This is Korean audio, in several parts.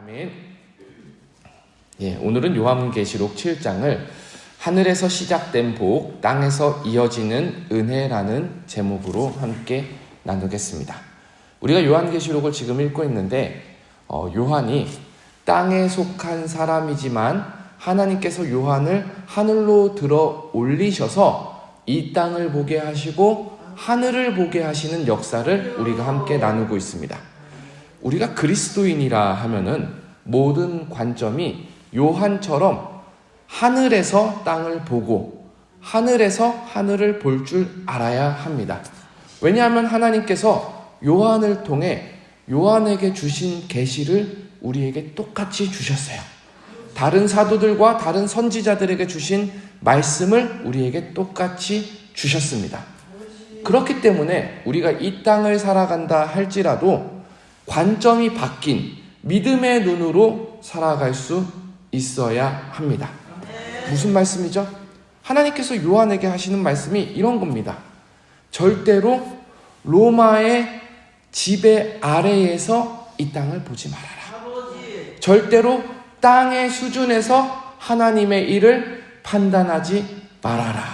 아멘. 오늘은 요한계시록 7장을 하늘에서 시작된 복, 땅에서 이어지는 은혜라는 제목으로 함께 나누겠습니다. 우리가 요한계시록을 지금 읽고 있는데 요한이 땅에 속한 사람이지만 하나님께서 요한을 하늘로 들어 올리셔서 이 땅을 보게 하시고 하늘을 보게 하시는 역사를 우리가 함께 나누고 있습니다. 우리가 그리스도인이라 하면은 모든 관점이 요한처럼 하늘에서 땅을 보고 하늘에서 하늘을 볼 줄 알아야 합니다. 왜냐하면 하나님께서 요한을 통해 요한에게 주신 계시를 우리에게 똑같이 주셨어요. 다른 사도들과 다른 선지자들에게 주신 말씀을 우리에게 똑같이 주셨습니다. 그렇기 때문에 우리가 이 땅을 살아간다 할지라도 관점이 바뀐 믿음의 눈으로 살아갈 수 있어야 합니다. 무슨 말씀이죠? 하나님께서 요한에게 하시는 말씀이 이런 겁니다. 절대로 로마의 지배 아래에서 이 땅을 보지 말아라. 절대로 땅의 수준에서 하나님의 일을 판단하지 말아라.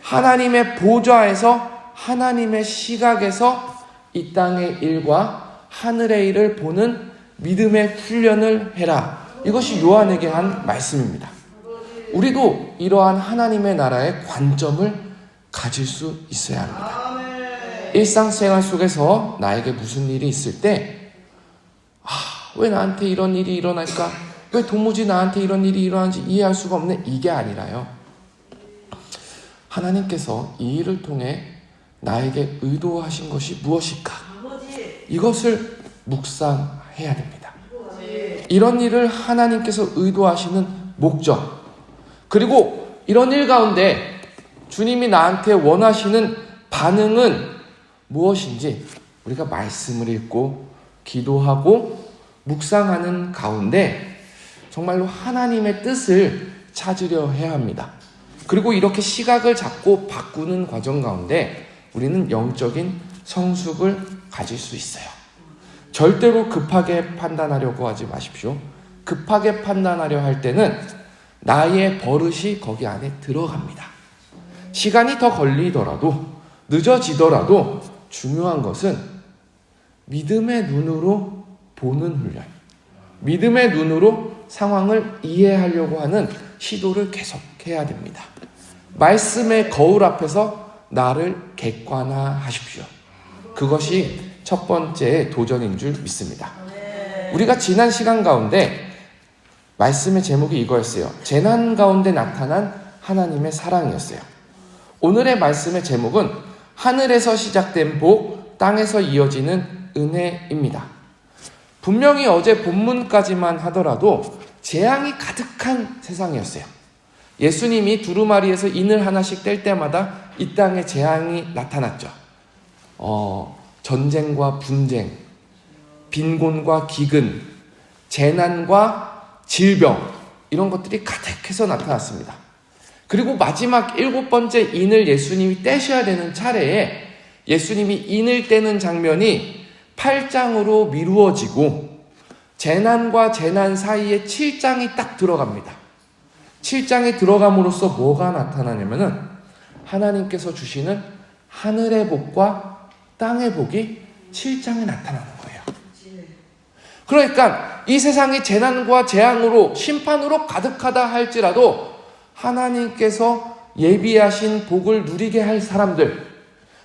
하나님의 보좌에서 하나님의 시각에서 이 땅의 일과 하늘의 일을 보는 믿음의 훈련을 해라. 이것이 요한에게 한 말씀입니다. 우리도 이러한 하나님의 나라의 관점을 가질 수 있어야 합니다. 일상생활 속에서 나에게 무슨 일이 있을 때 왜 나한테 이런 일이 일어날까? 왜 도무지 나한테 이런 일이 일어나는지 이해할 수가 없네. 이게 아니라요. 하나님께서 이 일을 통해 나에게 의도하신 것이 무엇일까? 이것을 묵상해야 됩니다. 이런 일을 하나님께서 의도하시는 목적, 그리고 이런 일 가운데 주님이 나한테 원하시는 반응은 무엇인지 우리가 말씀을 읽고 기도하고 묵상하는 가운데 정말로 하나님의 뜻을 찾으려 해야 합니다. 그리고 이렇게 시각을 잡고 바꾸는 과정 가운데 우리는 영적인 성숙을 가질 수 있어요. 절대로 급하게 판단하려고 하지 마십시오. 급하게 판단하려 할 때는 나의 버릇이 거기 안에 들어갑니다. 시간이 더 걸리더라도 늦어지더라도 중요한 것은 믿음의 눈으로 보는 훈련, 믿음의 눈으로 상황을 이해하려고 하는 시도를 계속해야 됩니다. 말씀의 거울 앞에서 나를 객관화하십시오. 그것이 첫 번째 도전인 줄 믿습니다. 우리가 지난 시간 가운데 말씀의 제목이 이거였어요. 재난 가운데 나타난 하나님의 사랑이었어요. 오늘의 말씀의 제목은 하늘에서 시작된 복, 땅에서 이어지는 은혜입니다. 분명히 어제 본문까지만 하더라도 재앙이 가득한 세상이었어요. 예수님이 두루마리에서 인을 하나씩 뗄 때마다 이 땅에 재앙이 나타났죠. 전쟁과 분쟁, 빈곤과 기근, 재난과 질병, 이런 것들이 가득해서 나타났습니다. 그리고 마지막 7번째 인을 예수님이 떼셔야 되는 차례에 예수님이 인을 떼는 장면이 8장으로 미루어지고 재난과 재난 사이에 7장이 딱 들어갑니다. 7장이 들어감으로써 뭐가 나타나냐면은 하나님께서 주시는 하늘의 복과 땅의 복이 7장에 나타나는 거예요. 그러니까 이 세상이 재난과 재앙으로 심판으로 가득하다 할지라도 하나님께서 예비하신 복을 누리게 할 사람들,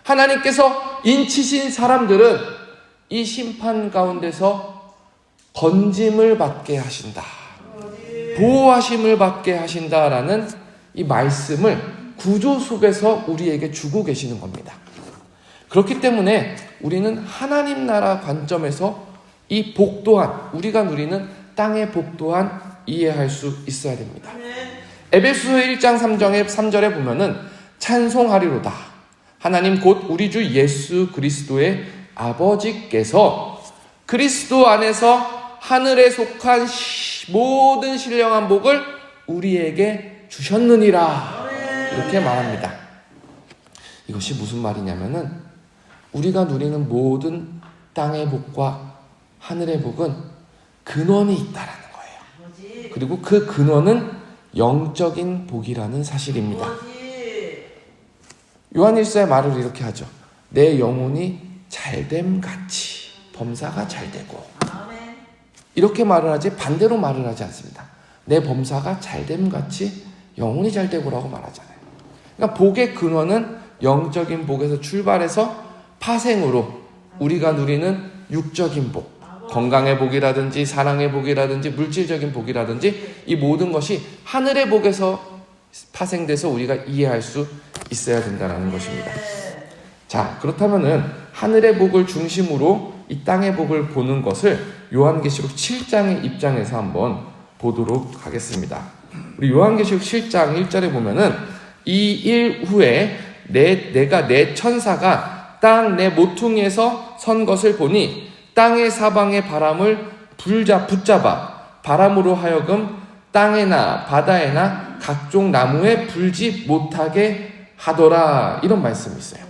하나님께서 인치신 사람들은 이 심판 가운데서 건짐을 받게 하신다, 보호하심을 받게 하신다라는 이 말씀을 구조 속에서 우리에게 주고 계시는 겁니다. 그렇기 때문에 우리는 하나님 나라 관점에서 이 복 또한, 우리가 누리는 땅의 복 또한 이해할 수 있어야 됩니다. 에베소서 1장 3절에 보면은 찬송하리로다. 하나님 곧 우리 주 예수 그리스도의 아버지께서 그리스도 안에서 하늘에 속한 모든 신령한 복을 우리에게 주셨느니라. 이렇게 말합니다. 이것이 무슨 말이냐면은 우리가 누리는 모든 땅의 복과 하늘의 복은 근원이 있다라는 거예요. 그리고 그 근원은 영적인 복이라는 사실입니다. 요한일서의 말을 이렇게 하죠. 내 영혼이 잘됨 같이 범사가 잘되고. 이렇게 말을 하지 반대로 말을 하지 않습니다. 내 범사가 잘됨 같이 영혼이 잘되고라고 말하잖아요. 그러니까 복의 근원은 영적인 복에서 출발해서 파생으로 우리가 누리는 육적인 복, 건강의 복이라든지 사랑의 복이라든지 물질적인 복이라든지 이 모든 것이 하늘의 복에서 파생돼서 우리가 이해할 수 있어야 된다는 것입니다. 자, 그렇다면은 하늘의 복을 중심으로 이 땅의 복을 보는 것을 요한계시록 7장의 입장에서 한번 보도록 하겠습니다. 우리 요한계시록 7장 1절에 보면은 이 일 후에 내가 내 천사가 땅 내 모퉁이에서 선 것을 보니 땅의 사방의 바람을 붙잡아 바람으로 하여금 땅에나 바다에나 각종 나무에 불지 못하게 하더라. 이런 말씀이 있어요.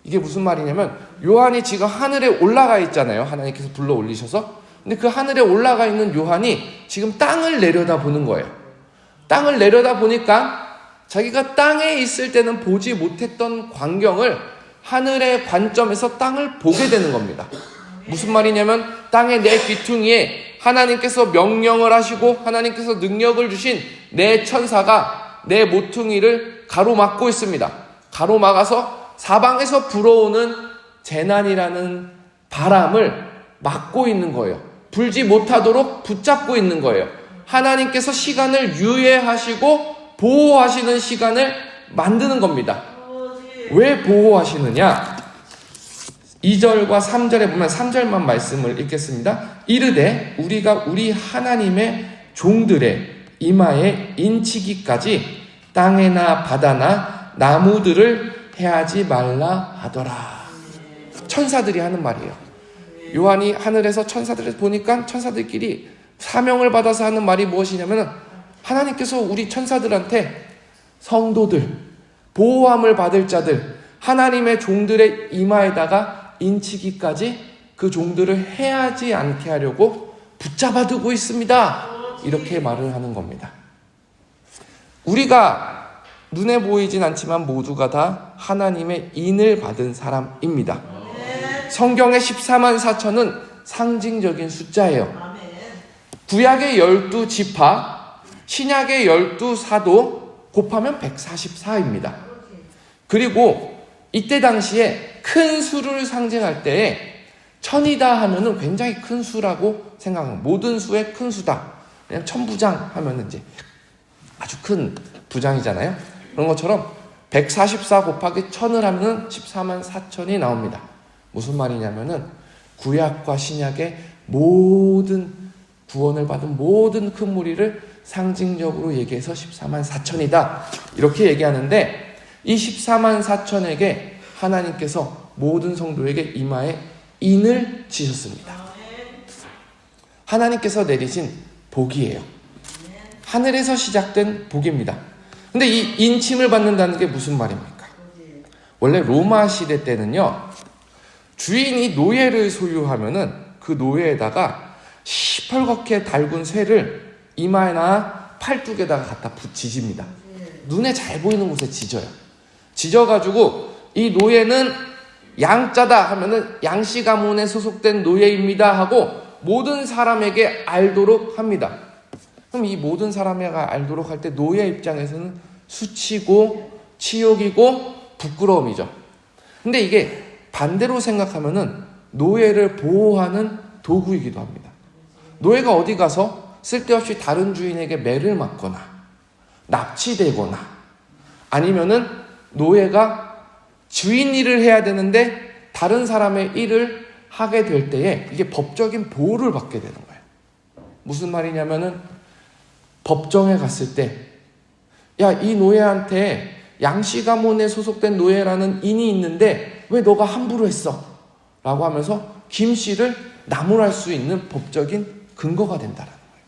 이게 무슨 말이냐면 요한이 지금 하늘에 올라가 있잖아요. 하나님께서 불러 올리셔서. 근데 그 하늘에 올라가 있는 요한이 지금 땅을 내려다보는 거예요. 땅을 내려다보니까 자기가 땅에 있을 때는 보지 못했던 광경을 하늘의 관점에서 땅을 보게 되는 겁니다. 무슨 말이냐면 땅의 내 귀퉁이에 하나님께서 명령을 하시고 하나님께서 능력을 주신 내 천사가 내 모퉁이를 가로막고 있습니다. 가로막아서 사방에서 불어오는 재난이라는 바람을 막고 있는 거예요. 불지 못하도록 붙잡고 있는 거예요. 하나님께서 시간을 유예하시고 보호하시는 시간을 만드는 겁니다. 왜 보호하시느냐? 2절과 3절에 보면 3절만 말씀을 읽겠습니다. 이르되 우리가 우리 하나님의 종들의 이마에 인치기까지 땅에나 바다나 나무들을 해하지 말라 하더라. 천사들이 하는 말이에요. 요한이 하늘에서 천사들을 보니까 천사들끼리 사명을 받아서 하는 말이 무엇이냐면 하나님께서 우리 천사들한테 성도들, 보호함을 받을 자들, 하나님의 종들의 이마에다가 인치기까지 그 종들을 해하지 않게 하려고 붙잡아 두고 있습니다. 이렇게 말을 하는 겁니다. 우리가 눈에 보이진 않지만 모두가 다 하나님의 인을 받은 사람입니다. 성경의 14만 4천은 상징적인 숫자예요. 구약의 12지파, 신약의 12사도 곱하면 144입니다. 그리고 이때 당시에 큰 수를 상징할 때에 천이다 하면은 굉장히 큰 수라고 생각합니다. 모든 수의 큰 수다. 그냥 천부장 하면은 이제 아주 큰 부장이잖아요. 그런 것처럼 144 곱하기 1000을 하면은 14만 4천이 나옵니다. 무슨 말이냐면은 구약과 신약의 모든 구원을 받은 모든 큰 무리를 상징적으로 얘기해서 14만 4천이다. 이렇게 얘기하는데 이 14만 4천에게 하나님께서 모든 성도에게 이마에 인을 치셨습니다. 하나님께서 내리신 복이에요. 하늘에서 시작된 복입니다. 근데 이 인침을 받는다는 게 무슨 말입니까? 원래 로마 시대 때는요, 주인이 노예를 소유하면은 그 노예에다가 시뻘겋게 달군 쇠를 이마에나 팔뚝에다가 갖다 지집니다. 눈에 잘 보이는 곳에 지져요. 지져가지고 이 노예는 양자다 하면은 양씨 가문에 소속된 노예입니다 하고 모든 사람에게 알도록 합니다. 그럼 이 모든 사람에게 알도록 할 때 노예 입장에서는 수치고 치욕이고 부끄러움이죠. 근데 이게 반대로 생각하면은 노예를 보호하는 도구이기도 합니다. 노예가 어디 가서 쓸데없이 다른 주인에게 매를 맞거나 납치되거나 아니면은 노예가 주인 일을 해야 되는데 다른 사람의 일을 하게 될 때에 이게 법적인 보호를 받게 되는 거예요. 무슨 말이냐면은 법정에 갔을 때 야, 이 노예한테 양씨 가문에 소속된 노예라는 인이 있는데 왜 너가 함부로 했어? 라고 하면서 김 씨를 나무랄 수 있는 법적인 근거가 된다는 거예요.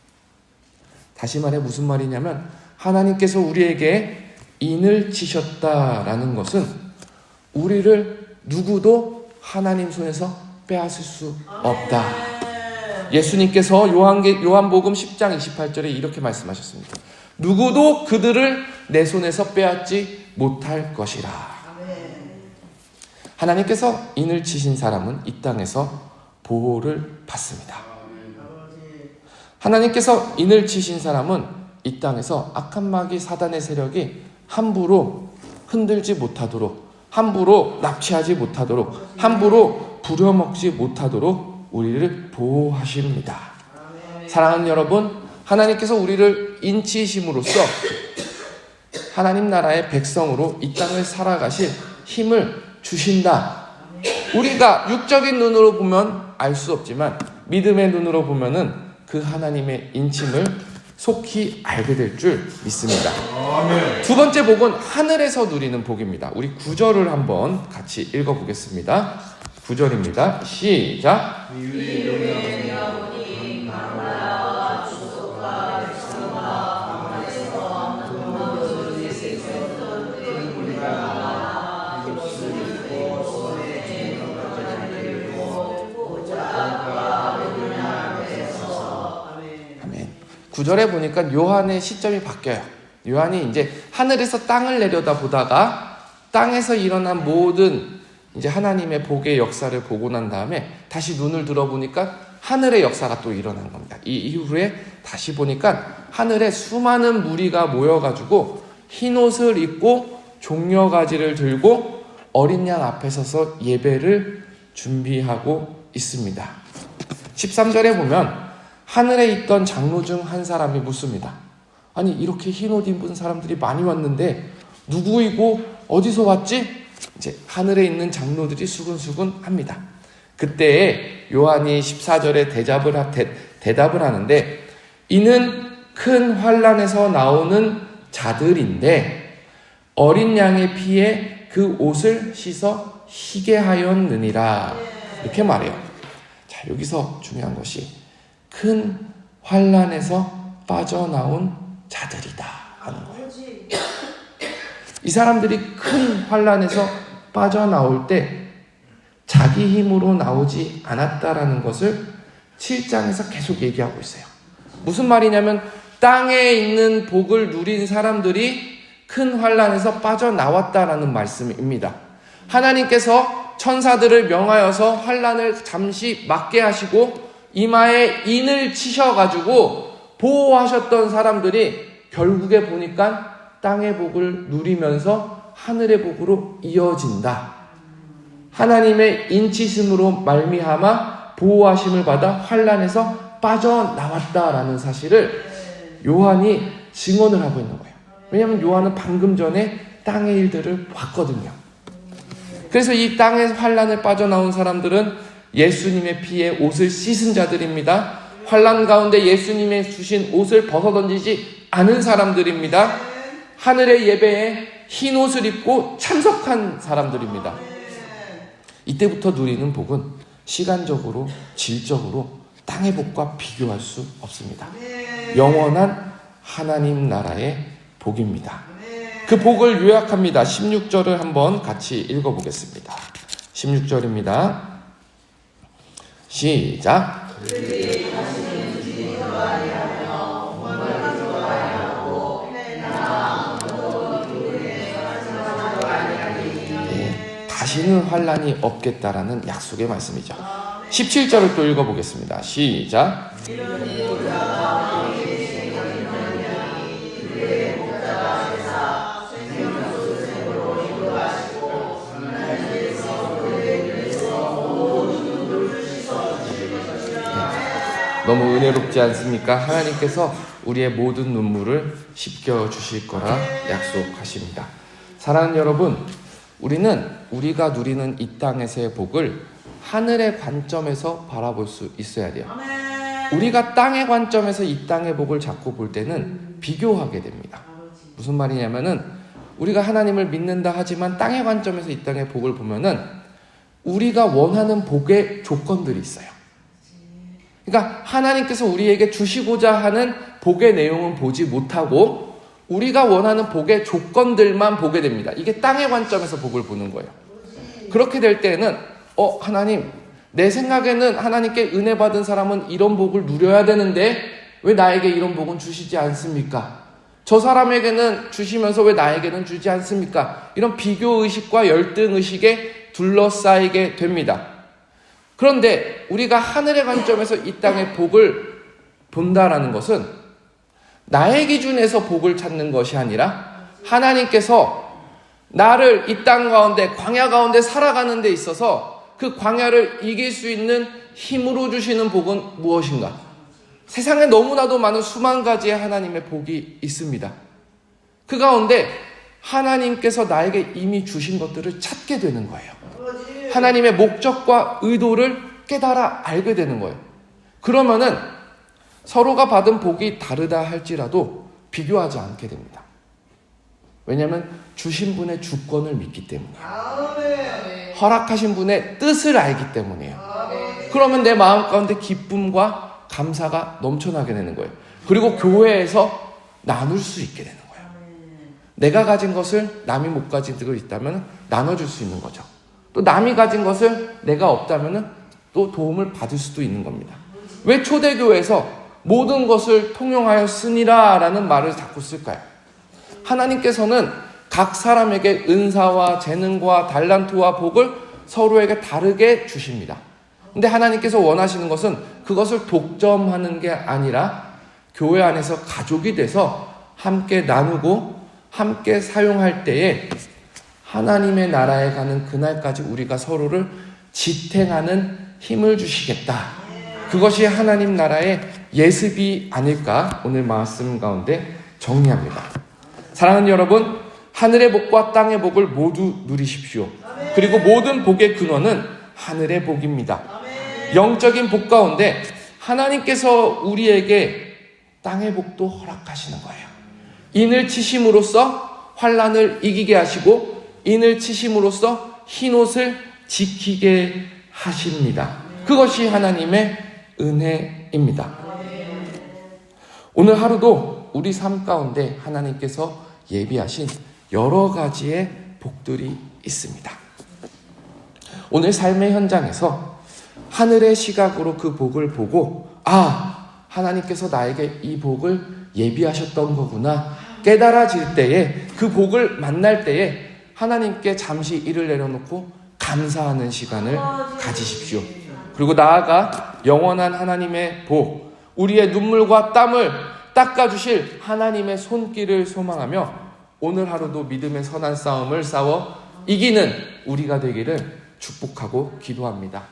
다시 말해 무슨 말이냐면 하나님께서 우리에게 인을 치셨다라는 것은 우리를 누구도 하나님 손에서 빼앗을 수 없다. 예수님께서 요한복음 10장 28절에 이렇게 말씀하셨습니다. 누구도 그들을 내 손에서 빼앗지 못할 것이라. 하나님께서 인을 치신 사람은 이 땅에서 보호를 받습니다. 하나님께서 인을 치신 사람은 이 땅에서 악한 마귀 사단의 세력이 함부로 흔들지 못하도록, 함부로 납치하지 못하도록, 함부로 부려먹지 못하도록 우리를 보호하십니다. 사랑하는 여러분, 하나님께서 우리를 인치심으로써 하나님 나라의 백성으로 이 땅을 살아가실 힘을 주신다. 우리가 육적인 눈으로 보면 알 수 없지만 믿음의 눈으로 보면은 그 하나님의 인침을 속히 알게 될 줄 믿습니다. 두 번째 복은 하늘에서 누리는 복입니다. 우리 9절을 한번 같이 읽어보겠습니다. 9절입니다. 시작. 구절에 보니까 요한의 시점이 바뀌어요. 요한이 이제 하늘에서 땅을 내려다보다가 땅에서 일어난 모든 이제 하나님의 복의 역사를 보고 난 다음에 다시 눈을 들어보니까 하늘의 역사가 또 일어난 겁니다. 이 이후에 다시 보니까 하늘에 수많은 무리가 모여가지고 흰 옷을 입고 종려가지를 들고 어린 양 앞에 서서 예배를 준비하고 있습니다. 13절에 보면 하늘에 있던 장로 중 한 사람이 묻습니다. 아니, 이렇게 흰옷 입은 사람들이 많이 왔는데 누구이고 어디서 왔지? 이제 하늘에 있는 장로들이 수근수근 합니다. 그때 요한이 14절에 대답을 하는데, 이는 큰 환난에서 나오는 자들인데 어린 양의 피에 그 옷을 씻어 희게 하였느니라. 이렇게 말해요. 자, 여기서 중요한 것이 큰 환난에서 빠져나온 자들이다 하는 거예요. 이 사람들이 큰 환난에서 빠져나올 때 자기 힘으로 나오지 않았다라는 것을 7장에서 계속 얘기하고 있어요. 무슨 말이냐면 땅에 있는 복을 누린 사람들이 큰 환난에서 빠져나왔다라는 말씀입니다. 하나님께서 천사들을 명하여서 환난을 잠시 막게 하시고 이마에 인을 치셔가지고 보호하셨던 사람들이 결국에 보니까 땅의 복을 누리면서 하늘의 복으로 이어진다. 하나님의 인치심으로 말미암아 보호하심을 받아 환난에서 빠져나왔다라는 사실을 요한이 증언을 하고 있는 거예요. 왜냐하면 요한은 방금 전에 땅의 일들을 봤거든요. 그래서 이 땅의 환난을 빠져나온 사람들은 예수님의 피에 옷을 씻은 자들입니다. 환난 가운데 예수님의 주신 옷을 벗어던지지 않은 사람들입니다. 하늘의 예배에 흰 옷을 입고 참석한 사람들입니다. 이때부터 누리는 복은 시간적으로, 질적으로 땅의 복과 비교할 수 없습니다. 영원한 하나님 나라의 복입니다. 그 복을 요약합니다. 16절을 한번 같이 읽어보겠습니다. 16절입니다. 시작. 다시는 환난이 없겠다라는 약속의 말씀이죠. 17절을 또 읽어보겠습니다. 시작. 너무 은혜롭지 않습니까? 하나님께서 우리의 모든 눈물을 씻겨주실 거라 약속하십니다. 사랑하는 여러분, 우리가 누리는 이 땅에서의 복을 하늘의 관점에서 바라볼 수 있어야 돼요. 우리가 땅의 관점에서 이 땅의 복을 자꾸 볼 때는 비교하게 됩니다. 무슨 말이냐면은 우리가 하나님을 믿는다 하지만 땅의 관점에서 이 땅의 복을 보면은 우리가 원하는 복의 조건들이 있어요. 그러니까 하나님께서 우리에게 주시고자 하는 복의 내용은 보지 못하고 우리가 원하는 복의 조건들만 보게 됩니다. 이게 땅의 관점에서 복을 보는 거예요. 그렇게 될 때는 하나님, 내 생각에는 하나님께 은혜 받은 사람은 이런 복을 누려야 되는데 왜 나에게 이런 복은 주시지 않습니까? 저 사람에게는 주시면서 왜 나에게는 주지 않습니까? 이런 비교의식과 열등의식에 둘러싸이게 됩니다. 그런데 우리가 하늘의 관점에서 이 땅의 복을 본다라는 것은 나의 기준에서 복을 찾는 것이 아니라 하나님께서 나를 이 땅 가운데 광야 가운데 살아가는 데 있어서 그 광야를 이길 수 있는 힘으로 주시는 복은 무엇인가? 세상에 너무나도 많은 수만 가지의 하나님의 복이 있습니다. 그 가운데 하나님께서 나에게 이미 주신 것들을 찾게 되는 거예요. 하나님의 목적과 의도를 깨달아 알게 되는 거예요. 그러면은 서로가 받은 복이 다르다 할지라도 비교하지 않게 됩니다. 왜냐하면 주신 분의 주권을 믿기 때문이에요. 허락하신 분의 뜻을 알기 때문이에요. 그러면 내 마음 가운데 기쁨과 감사가 넘쳐나게 되는 거예요. 그리고 교회에서 나눌 수 있게 되는 거예요. 내가 가진 것을 남이 못 가진 게 있다면 나눠줄 수 있는 거죠. 또 남이 가진 것을 내가 없다면 또 도움을 받을 수도 있는 겁니다. 왜 초대교회에서 모든 것을 통용하였으니라 라는 말을 자꾸 쓸까요? 하나님께서는 각 사람에게 은사와 재능과 달란트와 복을 서로에게 다르게 주십니다. 근데 하나님께서 원하시는 것은 그것을 독점하는 게 아니라 교회 안에서 가족이 돼서 함께 나누고 함께 사용할 때에 하나님의 나라에 가는 그날까지 우리가 서로를 지탱하는 힘을 주시겠다. 그것이 하나님 나라의 예습이 아닐까 오늘 말씀 가운데 정리합니다. 사랑하는 여러분, 하늘의 복과 땅의 복을 모두 누리십시오. 그리고 모든 복의 근원은 하늘의 복입니다. 영적인 복 가운데 하나님께서 우리에게 땅의 복도 허락하시는 거예요. 인을 치심으로써 환난을 이기게 하시고 인을 치심으로써 흰옷을 지키게 하십니다. 그것이 하나님의 은혜입니다. 오늘 하루도 우리 삶 가운데 하나님께서 예비하신 여러 가지의 복들이 있습니다. 오늘 삶의 현장에서 하늘의 시각으로 그 복을 보고 하나님께서 나에게 이 복을 예비하셨던 거구나 깨달아질 때에 그 복을 만날 때에 하나님께 잠시 일을 내려놓고 감사하는 시간을 가지십시오. 그리고 나아가 영원한 하나님의 복, 우리의 눈물과 땀을 닦아주실 하나님의 손길을 소망하며 오늘 하루도 믿음의 선한 싸움을 싸워 이기는 우리가 되기를 축복하고 기도합니다.